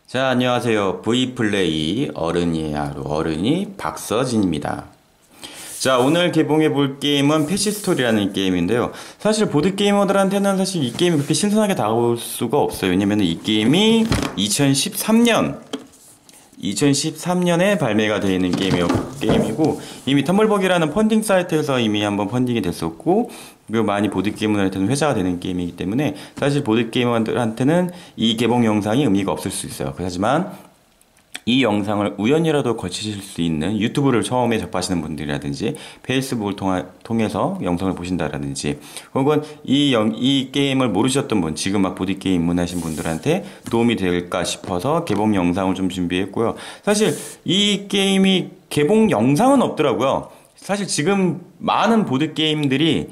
자, 안녕하세요. V플레이 어른이의 하루 어른이 박서진입니다. 자, 오늘 개봉해 볼 게임은 패치스토리라는 게임인데요. 사실 보드게이머들한테는 사실 이 게임이 그렇게 신선하게 다가올 수가 없어요. 왜냐면 이 게임이 2013년에 발매가 되어 있는 게임이고, 이미 텀블벅이라는 펀딩 사이트에서 이미 한번 펀딩이 됐었고, 그리고 많이 보드게이머들한테는 회자가 되는 게임이기 때문에 사실 보드게이머들한테는 이 개봉 영상이 의미가 없을 수 있어요. 하지만 이 영상을 우연이라도 거치실 수 있는 유튜브를 처음에 접하시는 분들이라든지 페이스북을 통해서 영상을 보신다라든지 혹은 이 게임을 모르셨던 분, 지금 막 보드게임 입문하신 분들한테 도움이 될까 싶어서 개봉 영상을 좀 준비했고요. 사실 이 게임이 개봉 영상은 없더라고요. 사실 지금 많은 보드게임들이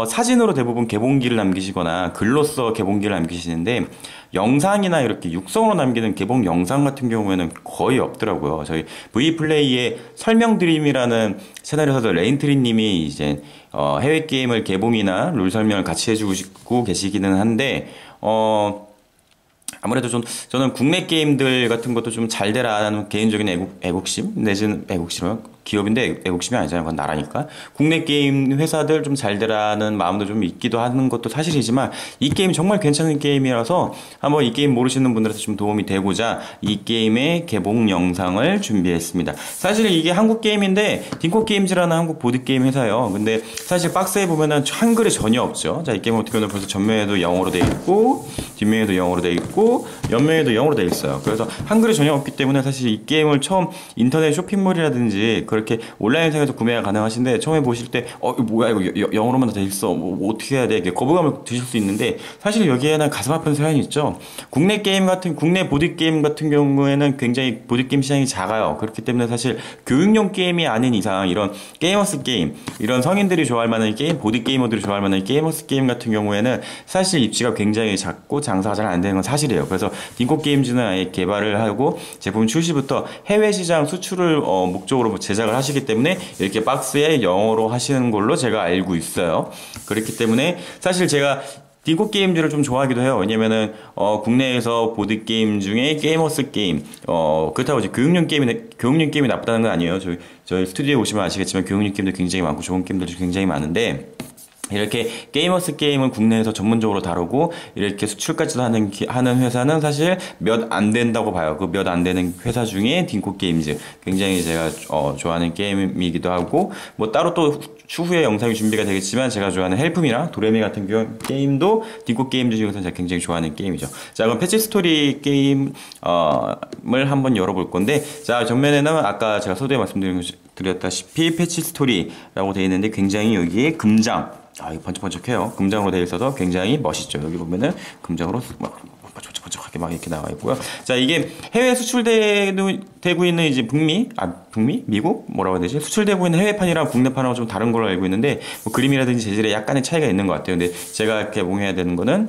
사진으로 대부분 개봉기를 남기시거나 글로써 개봉기를 남기시는데 영상이나 이렇게 육성으로 남기는 개봉 영상 같은 경우에는 거의 없더라고요. 저희 V플레이의 설명드림이라는 채널에서도 레인트리님이 이제 해외 게임을 개봉이나 룰 설명을 같이 해주고 계시기는 한데 아무래도 저는 국내 게임들 같은 것도 좀 잘 되라 하는 개인적인 애국심 내지는 애국심은 기업인데 애국심이 아니잖아요. 그건 나라니까. 국내 게임 회사들 좀 잘 되라는 마음도 좀 있기도 하는 것도 사실이지만 이 게임 정말 괜찮은 게임이라서 한번 이 게임 모르시는 분들한테 좀 도움이 되고자 이 게임의 개봉 영상을 준비했습니다. 사실 이게 한국 게임인데 딩코게임즈라는 한국 보드게임 회사예요. 근데 사실 박스에 보면은 한글이 전혀 없죠. 자, 이 게임 어떻게 보면 벌써 전면에도 영어로 돼 있고 뒷면에도 영어로 돼 있고 옆면에도 영어로 돼 있어요. 그래서 한글이 전혀 없기 때문에 사실 이 게임을 처음 인터넷 쇼핑몰이라든지 그렇게 온라인상에서 구매가 가능하신데 처음에 보실 때 이거 뭐야 이거 영어로만 돼 있어 뭐 어떻게 해야 돼 이렇게 거부감을 드실 수 있는데 사실 여기에는 가슴 아픈 사연이 있죠. 국내 보드게임 같은 경우에는 굉장히 보드게임 시장이 작아요. 그렇기 때문에 사실 교육용 게임이 아닌 이상 이런 게이머스 게임, 이런 성인들이 좋아할 만한 게임, 보드게이머들이 좋아할 만한 게이머스 게임 같은 경우에는 사실 입지가 굉장히 작고 장사가 잘 안 되는 건 사실이에요. 그래서 딩코게임즈는 아예 개발을 하고 제품 출시부터 해외 시장 수출을 목적으로 제작을 하시기 때문에 이렇게 박스에 영어로 하시는 걸로 제가 알고 있어요. 그렇기 때문에 사실 제가 딩코게임즈를 좀 좋아하기도 해요. 왜냐면은 국내에서 보드게임 중에 게이머스 게임 그렇다고 이제 교육용 게임이 나쁘다는 건 아니에요. 저희 스튜디오에 오시면 아시겠지만 교육용 게임도 굉장히 많고 좋은 게임들도 굉장히 많은데 이렇게 게이머스 게임은 국내에서 전문적으로 다루고 이렇게 수출까지도 하는 회사는 사실 몇 안 된다고 봐요. 그 몇 안 되는 회사 중에 딩코게임즈 굉장히 제가 좋아하는 게임이기도 하고 뭐 따로 또 추후에 영상이 준비가 되겠지만 제가 좋아하는 헬프미나 도레미 같은 게임도 딩코게임즈 중에서 제가 굉장히 좋아하는 게임이죠. 자, 그럼 패치스토리 게임을 한번 열어볼 건데 자, 전면에는 아까 제가 서두에 말씀드렸다시피 패치스토리라고 되어 있는데 굉장히 여기에 금장 이거 번쩍번쩍해요. 금장으로 되어 있어서 굉장히 멋있죠. 여기 보면은 금장으로 막 번쩍번쩍하게 막 이렇게 나와 있고요. 자, 이게 해외 수출되고 있는 이제 미국? 뭐라고 해야 되지? 수출되고 있는 해외판이랑 국내판하고 좀 다른 걸로 알고 있는데, 뭐 그림이라든지 재질에 약간의 차이가 있는 것 같아요. 근데 제가 개봉해야 되는 거는,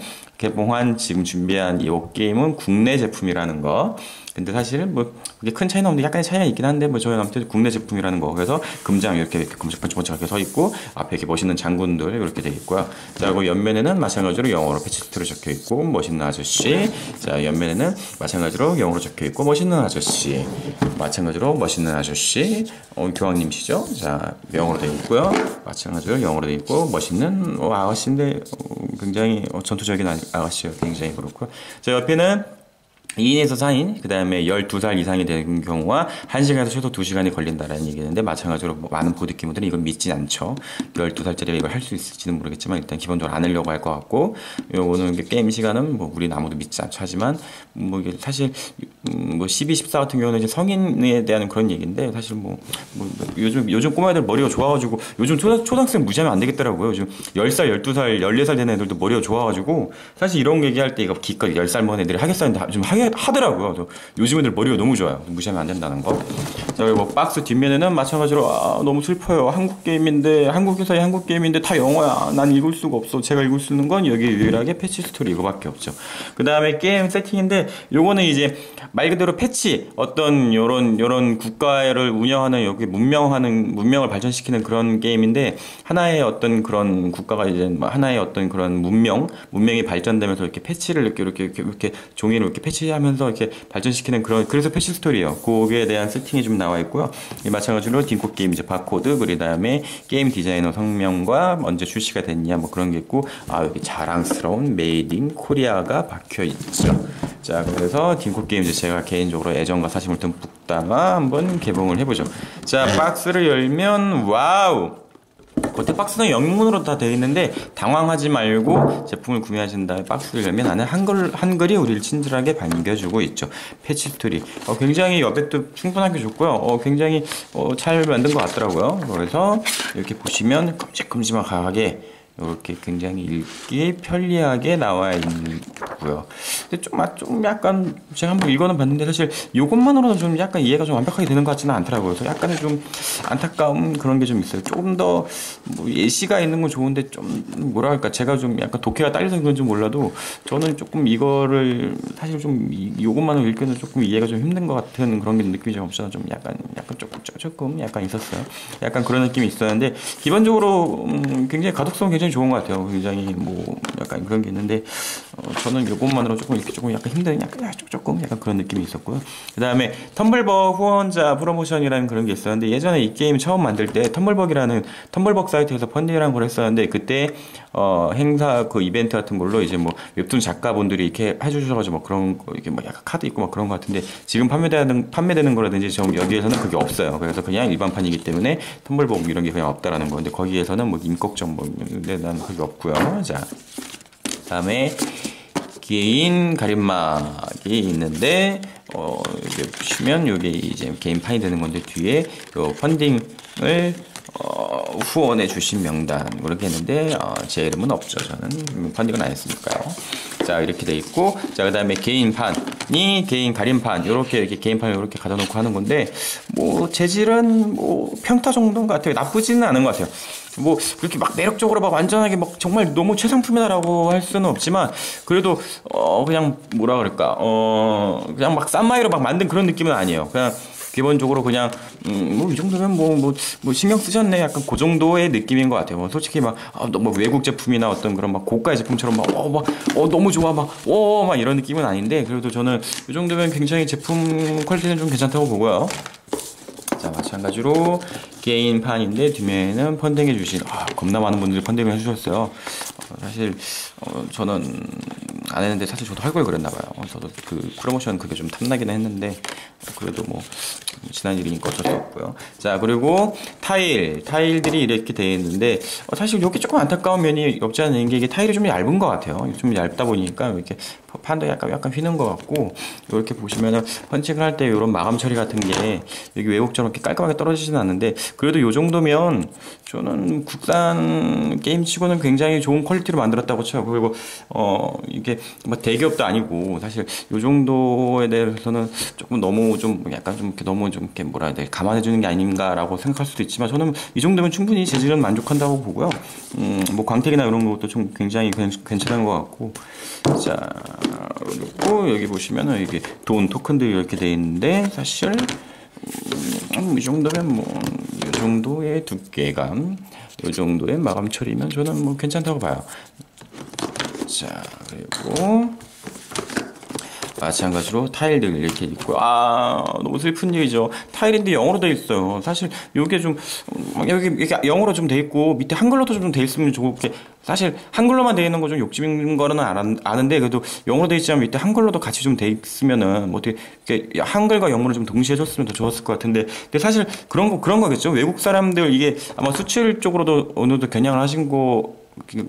지금 준비한 이 게임은 국내 제품이라는 거. 근데 사실 뭐 그게 큰 차이는 없는데 약간의 차이가 있긴 한데 뭐 저희 아무튼 국내 제품이라는 거. 그래서 금장 이렇게 번쩍번쩍하게 서 있고 앞에 이렇게 멋있는 장군들 이렇게 돼 있고요. 자, 그 옆면에는 마찬가지로 영어로 패치스토리 적혀 있고 멋있는 아저씨. 자, 옆면에는 마찬가지로 영어로 적혀 있고 멋있는 아저씨. 마찬가지로 멋있는 아저씨. 교황님이시죠? 자, 영어로 돼 있고요. 마찬가지로 영어로 돼 있고 멋있는 아가씨인데 굉장히 전투적인 아가씨요. 굉장히 그렇고. 자, 옆에는 2인에서 4인, 그 다음에 12살 이상이 되는 경우와 1시간에서 최소 2시간이 걸린다라는 얘기인데 마찬가지로 많은 보드게이머들은 이걸 믿진 않죠. 12살짜리가 이걸 할 수 있을지는 모르겠지만 일단 기본적으로 안 하려고 할 것 같고 요거는 게임 시간은 뭐 우리 아무도 믿지 않죠. 하지만 뭐 이게 사실 뭐 12, 14 같은 경우는 이제 성인에 대한 그런 얘기인데 사실 요즘 꼬마애들 머리가 좋아가지고 요즘 초등학생 무시하면 안 되겠더라고요. 요즘 10살, 12살, 14살 되는 애들도 머리가 좋아가지고 사실 이런 거 얘기할 때 이거 기껏 10살 먹은 애들이 하겠어 했는데 좀 하더라고요. 요즘 애들 머리가 너무 좋아요. 무시하면 안 된다는 거. 자, 그리고 박스 뒷면에는 마찬가지로 너무 슬퍼요. 한국 회사의 한국 게임인데 다 영어야. 난 읽을 수가 없어. 제가 읽을 수 있는 건 여기 유일하게 패치 스토리 이거밖에 없죠. 그 다음에 게임 세팅인데 요거는 이제 말 그대로 패치 어떤 요런 국가를 운영하는 여기 문명을 발전시키는 그런 게임인데 하나의 어떤 그런 국가가 이제 하나의 어떤 그런 문명이 발전되면서 이렇게 패치를 이렇게 종이를 이렇게 패치 패치하면서 이렇게 발전시키는 그래서 패치 스토리예요. 그거에 대한 세팅이 좀 나와 있고요. 마찬가지로 딩코 게임 이제 바코드, 그 다음에 게임 디자이너 성명과 언제 출시가 됐냐 뭐 그런 게 있고, 여기 자랑스러운 메이드 인 코리아가 박혀 있죠. 자, 그래서 딩코 게임 이제 제가 개인적으로 애정과 사심을 듬뿍 담아 한번 개봉을 해보죠. 자, 박스를 열면 와우. 겉에 박스는 영문으로 다 되어 있는데 당황하지 말고 제품을 구매하신 다음에 박스를 열면 안에 한글이 우리를 친절하게 반겨주고 있죠. 패치 스토리. 굉장히 여백도 충분하게 좋고요. 굉장히 잘 만든 것 같더라고요. 그래서 이렇게 보시면 큼직큼직하게 이렇게 굉장히 읽기 편리하게 나와 있고요. 근데 좀 약간 제가 한번 읽어는 봤는데 사실 이것만으로는 좀 약간 이해가 좀 완벽하게 되는 것 같지는 않더라고요. 그래서 약간의 좀 안타까운 그런 게 좀 있어요. 조금 더 뭐 예시가 있는 건 좋은데 좀 뭐랄까 제가 좀 약간 독해가 딸려서 그런지 몰라도 저는 조금 이거를 사실 좀 이것만으로 읽기는 조금 이해가 좀 힘든 것 같은 그런 게 느낌이 좀 없어서 좀 약간 조금 약간 있었어요. 약간 그런 느낌이 있었는데 기본적으로 굉장히 가독성 굉장히 좋은 것 같아요. 굉장히 뭐 약간 그런 게 있는데 저는 이것만으로 조금 약간 힘든 조금 약간 그런 느낌이 있었고요. 그 다음에 텀블벅 후원자 프로모션이라는 그런 게 있었는데 예전에 이 게임 처음 만들 때 텀블벅 사이트에서 펀딩이라는 걸 했었는데 그때 행사 그 이벤트 같은 걸로 이제 뭐 웹툰 작가분들이 이렇게 해주셔가지고 뭐 그런 거 이렇게 뭐 약간 카드 있고 막 그런 것 같은데 지금 판매되는 거라든지 좀 여기에서는 그게 없어요. 그래서 그냥 일반판이기 때문에 텀블벅 이런 게 그냥 없다라는 건데 거기에서는 뭐 임꺽정 뭐 난 그게 없고요. 자, 다음에 개인 가림막이 있는데 여기 보시면 이게 이제 개인판이 되는 건데 뒤에 요 펀딩을 후원해 주신 명단 그렇게 했는데 제 이름은 없죠. 저는 펀딩은 안 했으니까요. 자, 이렇게 돼 있고, 자, 그 다음에 개인 가림판 이렇게 개인판을 이렇게 가져 놓고 하는 건데 뭐 재질은 뭐 평타 정도인 것 같아요. 나쁘지는 않은 것 같아요. 뭐 그렇게 막 매력적으로 막 완전하게 막 정말 너무 최상품이다라고 할 수는 없지만 그래도 그냥 뭐라 그럴까 그냥 막 싼마이로 막 만든 그런 느낌은 아니에요. 그냥 기본적으로 그냥 뭐 이 정도면 뭐 신경 쓰셨네 약간 그 정도의 느낌인 것 같아요. 뭐 솔직히 막 너무 외국 제품이나 어떤 그런 막 고가의 제품처럼 막 너무 좋아 막 이런 느낌은 아닌데 그래도 저는 이 정도면 굉장히 제품 퀄리티는 좀 괜찮다고 보고요. 자, 마찬가지로 개인판인데 뒤에는 펀딩해 주신 겁나 많은 분들이 펀딩을 해주셨어요. 사실 저는 안 했는데 사실 저도 할 걸 그랬나 봐요. 저도 그 프로모션 그게 좀 탐나기는 했는데 그래도 뭐 지난 일이니까 어쩔 수 없고요. 자, 그리고 타일들이 이렇게 되어 있는데 사실 여기 조금 안타까운 면이 없지 않은 게 이게 타일이 좀 얇은 것 같아요. 좀 얇다 보니까 이렇게 판도 약간 휘는 것 같고 이렇게 보시면은 펀칭을 할 때 이런 마감 처리 같은 게 여기 외국처럼 이렇게 깔끔하게 떨어지지는 않는데 그래도 이 정도면 저는 국산 게임 치고는 굉장히 좋은 퀄리티로 만들었다고 쳐요. 그리고 이게 뭐 대기업도 아니고 사실 이 정도에 대해서는 조금 너무 좀 약간 좀 이렇게 너무 좀 이렇게 뭐라 해야 돼 감안해 주는 게 아닌가라고 생각할 수도 있지만 저는 이 정도면 충분히 재질은 만족한다고 보고요. 뭐 광택이나 이런 것도 좀 굉장히 괜찮은 것 같고 자, 그리고 여기 보시면은 이게 돈 토큰들이 이렇게 돼 있는데 사실 이 정도면 뭐 이 정도의 두께감, 이 정도의 마감 처리면 저는 뭐 괜찮다고 봐요. 자, 그리고 마찬가지로 타일들 이렇게 있고 너무 슬픈 일이죠. 타일인데 영어로 돼 있어요. 사실 요게 좀 여기 영어로 좀 돼 있고 밑에 한글로도 좀 돼 있으면 좋게 사실 한글로만 돼 있는 거 좀 욕심인 거는 아는데 그래도 영어로 돼 있지만 밑에 한글로도 같이 좀 돼 있으면은 뭐 어떻게 한글과 영어를 좀 동시에 줬으면 더 좋았을 것 같은데 근데 사실 그런 거겠죠. 외국 사람들 이게 아마 수출 쪽으로도 어느 정도 겨냥을 하신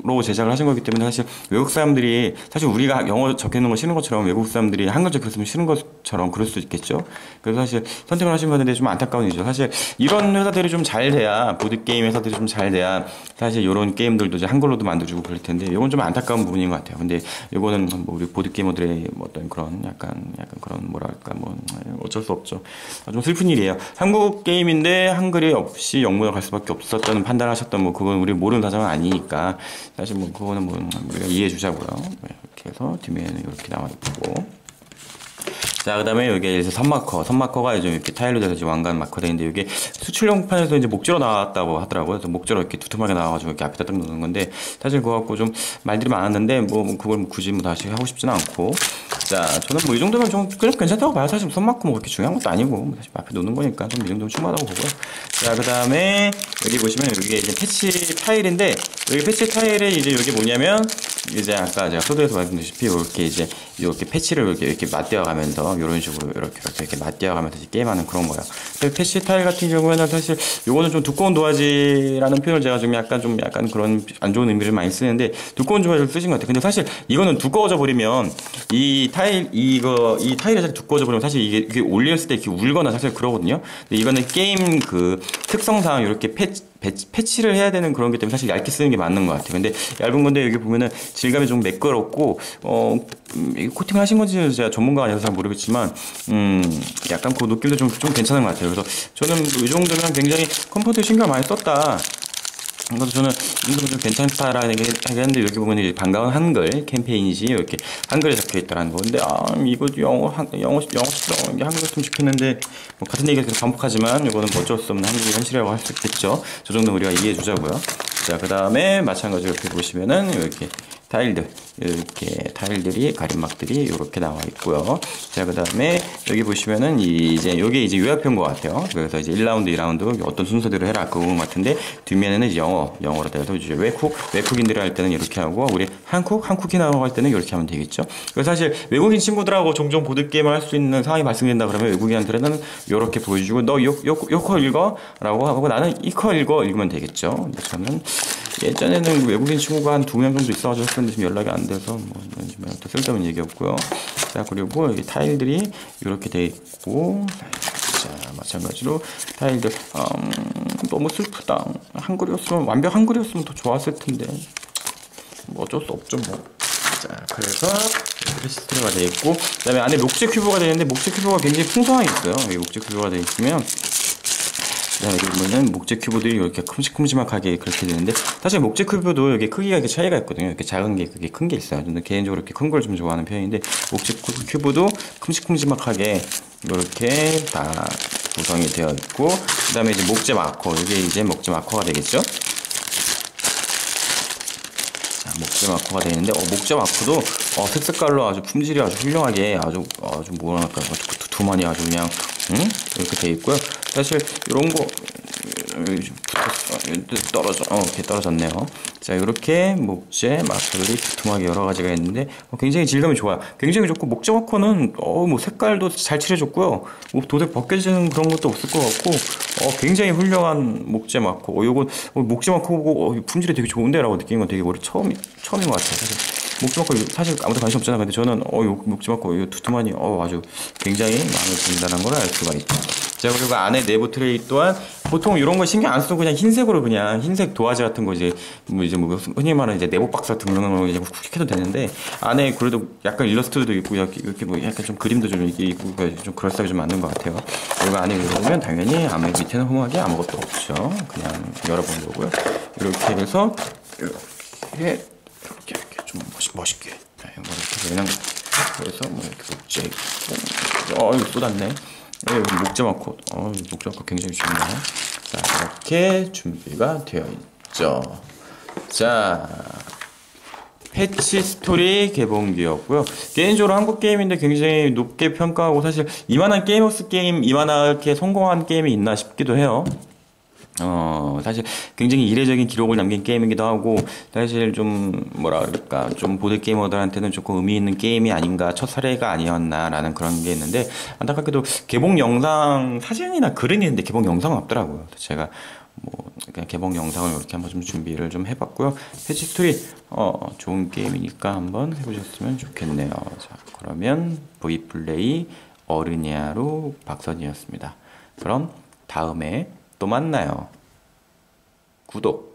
로 제작을 하신 거기 때문에 사실 외국 사람들이 사실 우리가 영어 적혀 있는 거 싫은 것처럼 외국 사람들이 한글 적혀 있으면 싫은 것처럼 그럴 수 있겠죠. 그래서 사실 선택을 하신 건데 좀 안타까운 일이죠. 사실 이런 회사들이 좀 잘 돼야 보드게임 회사들이 좀 잘 돼야 사실 이런 게임들도 이제 한글로도 만들어주고 그럴 텐데 이건 좀 안타까운 부분인 것 같아요. 근데 이거는 뭐 우리 보드게이머들의 뭐 어떤 그런 약간 그런 뭐랄까 뭐 어쩔 수 없죠. 좀 슬픈 일이에요. 한국 게임인데 한글이 없이 영문으로 갈 수밖에 없었다는 판단을 하셨던 뭐 그건 우리 모르는 사정은 아니니까 사실 뭐 그거는 뭐 우리가 이해해 주자고요. 이렇게 해서 뒷면에는 이렇게 나와 있고 자, 그 다음에 여기 이제 선마커가 요즘 이렇게 타일로 돼서 지금 왕관 마커 되는데 이게 수출용판에서 이제 목재로 나왔다고 하더라고요. 그래서 목재로 이렇게 두툼하게 나와가지고 이렇게 앞에다 딱 놓는 건데 사실 그거 갖고 좀 말들이 많았는데 뭐 그걸 굳이 뭐 다시 하고 싶지는 않고 자, 저는 뭐 이 정도면 좀 그냥 괜찮다고 봐요. 사실 손 맞고 뭐 그렇게 중요한 것도 아니고 뭐 사실 앞에 놓는 거니까 좀 이 정도면 충분하다고 보고요. 자, 그 다음에 여기 보시면 여기 이제 패치 타일인데 여기 패치 타일에 이제 여기 뭐냐면 이제 아까 제가 소도에서 말씀드렸다시피 이렇게 패치를 이렇게 맞대어 가면서 이런 식으로 이렇게 맞대어 가면서 게임하는 그런 거예요. 패치 타일 같은 경우에는 사실 요거는 좀 두꺼운 도화지라는 표현을 제가 좀 약간 그런 안 좋은 의미를 많이 쓰는데 두꺼운 도화지를 쓰신 것 같아요. 근데 사실 이거는 두꺼워져 버리면 이 타일이 사실 두꺼워져 버리면 사실 이게 올렸을 때 이렇게 울거나 사실 그러거든요. 근데 이거는 게임 그 특성상 이렇게 패치를 해야 되는 그런 게 때문에 사실 얇게 쓰는 게 맞는 것 같아요. 근데 얇은 건데 여기 보면은 질감이 좀 매끄럽고 코팅을 하신 건지 제가 전문가가 아니라서 잘 모르겠지만 약간 그 느낌도 좀 괜찮은 것 같아요. 그래서 저는 이 정도면 굉장히 컴포트에 신경 많이 썼다. 그래서 저는 이 정도면 좀 괜찮다라는 얘기 하겠는데 여기 보면 이제 반가운 한글 캠페인이지 이렇게 한글에 적혀 있다라는 거. 근데 이거 영어 싫어. 이게 한글 했으면 좋겠는데 뭐 같은 얘기를 계속 반복하지만 이거는 뭐 어쩔 수 없는 한국의 현실이라고 할 수 있겠죠. 저 정도 우리가 이해해 주자고요. 자, 그 다음에 마찬가지로 이렇게 보시면은 이렇게 타일들이 가림막들이 이렇게 나와 있고요. 자, 그 다음에 여기 보시면은 여기 이제 요약표인 것 같아요. 그래서 이제 1라운드, 2라운드 어떤 순서대로 해라 그거 같은데 뒷면에는 이제 영어로 돼서 이제 외국인들이 할 때는 이렇게 하고 우리 한국이 나오고 할 때는 이렇게 하면 되겠죠. 그래서 사실 외국인 친구들하고 종종 보드게임을 할 수 있는 상황이 발생된다 그러면 외국인한테는 이렇게 보여주고 너 요거 읽어 라고 하고 나는 이거 읽으면 되겠죠. 근데 저는 예전에는 외국인 친구가 한 2명 정도 있어가지고 했었는데 지금 연락이 안 돼서 또 쓸데없는 얘기였고요. 자, 그리고 여기 타일들이 이렇게 돼 있고, 자, 마찬가지로 타일들 너무 슬프다. 완벽 한글이었으면 더 좋았을 텐데 뭐 어쩔 수 없죠 뭐. 자, 그래서 크리스트가 되어 있고, 그 다음에 안에 목재 큐브가 되어 있는데 목재 큐브가 굉장히 풍성하게 있어요. 여기 목재 큐브가 되어 있으면 그다음에 여기 보면은 목재 큐브들이 이렇게 큼직큼직하게 그렇게 되는데 사실 목재 큐브도 여기 크기가 이렇게 차이가 있거든요. 이렇게 작은 게 그게 큰 게 있어요. 저는 개인적으로 이렇게 큰 걸 좀 좋아하는 편인데 목재 큐브도 큼직큼직하게 이렇게 다 구성이 되어 있고 그다음에 이제 목재 마커 이게 이제 목재 마커가 되겠죠. 자, 목재 마커가 되어 있는데 목재 마커도 색깔로 아주 품질이 아주 훌륭하게 아주 뭐랄까 두툼하니 아주 그냥 이렇게 되어 있고요. 사실 이런 거 이렇게 떨어졌네요. 자, 이렇게 목재 마커들이 두툼하게 여러 가지가 있는데 굉장히 질감이 좋아요. 굉장히 좋고 목재 마커는 뭐 색깔도 잘 칠해줬고요. 뭐 도색 벗겨지는 그런 것도 없을 것 같고 굉장히 훌륭한 목재 마커. 요건 목재 마커 보고 품질이 되게 좋은데라고 느낀 건 되게 처음인 것 같아요. 사실 목재 마커 사실 아무도 관심 없잖아. 근데 저는 목재 마커 이거 두툼하니 아주 굉장히 마음에 든다는 걸 알 수가 있죠. 자, 그리고 안에 내부 트레이 또한 보통 이런 거 신경 안 쓰고 그냥 흰색으로 그냥 흰색 도화지 같은 거 이제 뭐 흔히 말하는 이제 내부 박스 같은 거 이제 쿡해도 되는데 안에 그래도 약간 일러스트도 있고 이렇게 뭐 약간 좀 그림도 좀 있고 좀 그럴싸하게 좀 맞는 것 같아요. 그리고 안에 열어보면 당연히 아무 밑에는 허무하게 아무것도 없죠. 그냥 열어본 거고요. 이렇게 해서 이렇게 좀 멋있게 이렇게 그냥 그래서 뭐 이렇게 목재 있고 이거 쏟았네. 목재 마커 목재 마커 굉장히 좋네요. 자, 이렇게 준비가 되어 있죠. 자, 패치 스토리 개봉기였고요. 개인적으로 한국 게임인데 굉장히 높게 평가하고 사실 이만한 게임워스 게임 이만하게 성공한 게임이 있나 싶기도 해요. 사실 굉장히 이례적인 기록을 남긴 게임이기도 하고 사실 좀 뭐라 그럴까 좀 보드게이머들한테는 조금 의미 있는 게임이 아닌가 첫 사례가 아니었나라는 그런 게 있는데 안타깝게도 개봉 영상 사진이나 글은 있는데 개봉 영상은 없더라고요. 제가 뭐 그냥 개봉 영상을 이렇게 한번 좀 준비를 좀 해봤고요. 패치 스토리 좋은 게임이니까 한번 해보셨으면 좋겠네요. 자, 그러면 V플레이 어른이야로 박선이었습니다. 그럼 다음에 또 만나요. 구독